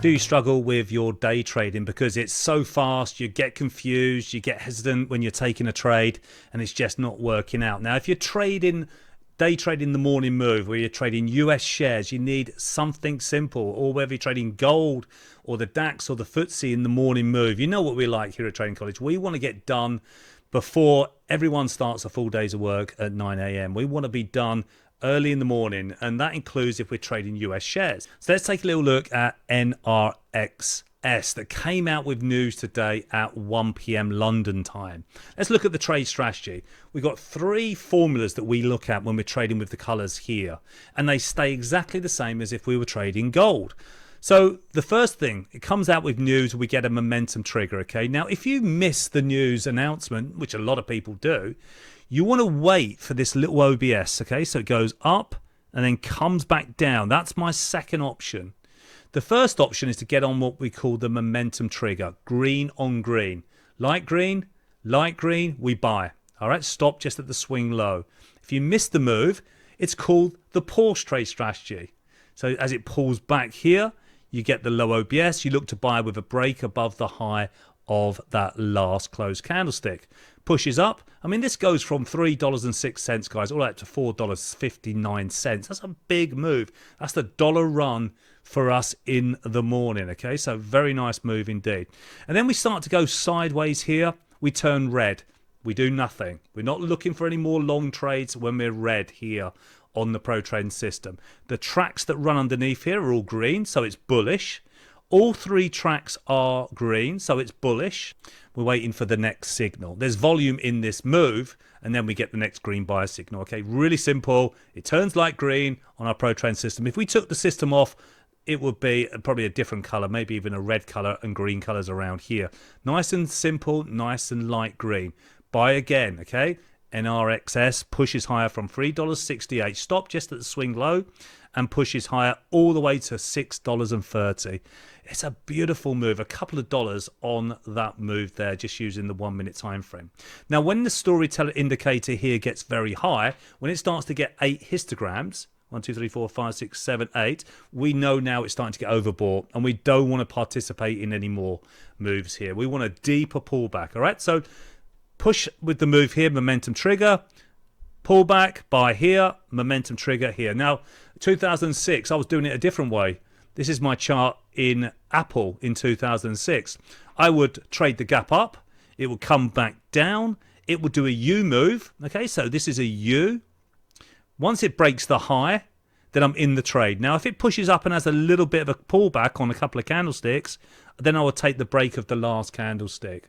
Do you struggle with your day trading because it's so fast, you get confused, you get hesitant when you're taking a trade and it's just not working out? Now, if you're day trading the morning move, where you're trading US shares, you need something simple. Or whether you're trading gold or the DAX or the Footsie in the morning move, you know what we like here at Trading College. We want to get done before everyone starts a full day's of work at 9 a.m. We want to be done early in the morning, and that includes if we're trading US shares. So let's take a little look at NRXS that came out with news today at 1 p.m. London time. Let's look at the trade strategy. We've got three formulas that we look at when we're trading with the colors here, and they stay exactly the same as if we were trading gold. So the first thing, it comes out with news, we get a momentum trigger, okay? Now, if you miss the news announcement, which a lot of people do, you want to wait for this little OBS, okay? So it goes up and then comes back down. That's my second option. The first option is to get on what we call the momentum trigger, green on green. Light green, we buy. All right, stop just at the swing low. If you miss the move, it's called the pause trade strategy. So as it pulls back here, you get the low OBS. You look to buy with a break above the high of that last closed candlestick. Pushes up. I mean, this goes from $3.06, guys, all the way up to $4.59. That's a big move. That's the dollar run for us in the morning, okay? So very nice move indeed. And then we start to go sideways here. We turn red. We do nothing. We're not looking for any more long trades when we're red here on the Pro Trading system. The tracks that run underneath here are all green, so it's bullish. All three tracks are green, so it's bullish. We're waiting for the next signal. There's volume in this move, and then we get the next green buy signal. Okay, really simple. It turns light green on our Pro Trading system. If we took the system off, it would be probably a different color, maybe even a red color and green colors around here. Nice and simple, nice and light green. Buy again, okay? NRXS pushes higher from $3.68. Stop just at the swing low and pushes higher all the way to $6.30. It's a beautiful move, a couple of dollars on that move there, just using the 1 minute time frame. Now, when the storyteller indicator here gets very high, when it starts to get 8 histograms, 1, 2, 3, 4, 5, 6, 7, 8, we know now it's starting to get overbought, and we don't want to participate in any more moves here. We want a deeper pullback, all right? So push with the move here, momentum trigger, pullback, buy here, momentum trigger here. Now, 2006, I was doing it a different way. This is my chart in Apple in 2006. I would trade the gap up. It would come back down. It would do a U move. Okay, so this is a U. Once it breaks the high, then I'm in the trade. Now, if it pushes up and has a little bit of a pullback on a couple of candlesticks, then I will take the break of the last candlestick.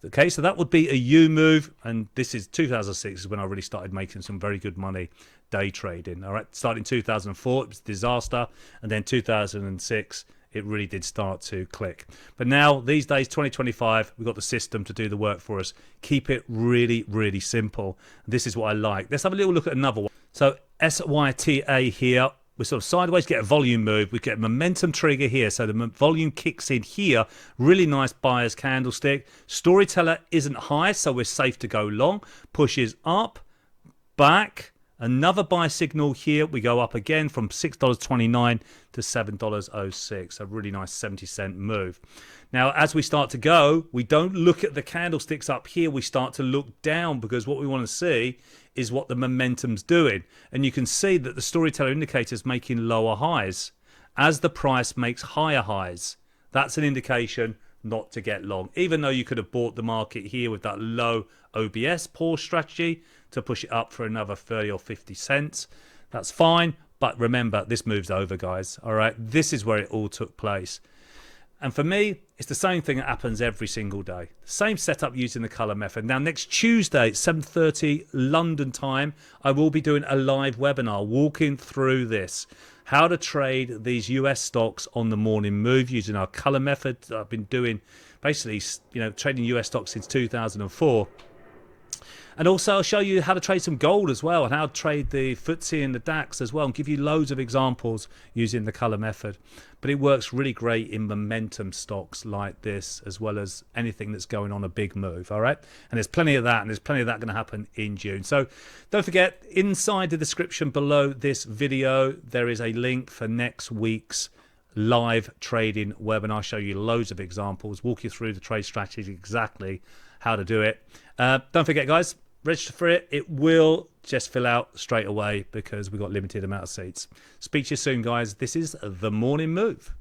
Okay, so that would be a U move, and this is 2006 is when I really started making some very good money day trading. All right, starting 2004, it was a disaster, and then 2006, it really did start to click. But now, these days, 2025, we've got the system to do the work for us. Keep it really, really simple. This is what I like. Let's have a little look at another one. So SYTA here. We're sort of sideways, get a volume move. We get a momentum trigger here. So the volume kicks in here. Really nice buyer's candlestick. Storyteller isn't high, so we're safe to go long. Pushes up, back. Another buy signal here. We go up again from $6.29 to $7.06. A really nice 70-cent move. Now, as we start to go, we don't look at the candlesticks up here. We start to look down, because what we want to see is what the momentum's doing. And you can see that the storyteller indicator is making lower highs as the price makes higher highs. That's an indication not to get long, even though you could have bought the market here with that low OBS pause strategy to push it up for another 30 or 50 cents. That's fine, but remember, this move's over, guys. All right, this is where it all took place. And for me, it's the same thing that happens every single day. Same setup using the color method. Now, next Tuesday at 7:30 London time, I will be doing a live webinar walking through this. How to trade these US stocks on the morning move using our color method. I've been doing basically, trading US stocks since 2004. And also I'll show you how to trade some gold as well, and how to trade the Footsie and the DAX as well, and give you loads of examples using the color method. But it works really great in momentum stocks like this, as well as anything that's going on a big move, all right? And there's plenty of that, and there's plenty of that going to happen in June. So don't forget, inside the description below this video, there is a link for next week's live trading webinar, show you loads of examples, walk you through the trade strategy, exactly how to do it. Don't forget, guys, register for it. It will just fill out straight away because we've got limited amount of seats. Speak to you soon, guys. This is The Morning Move.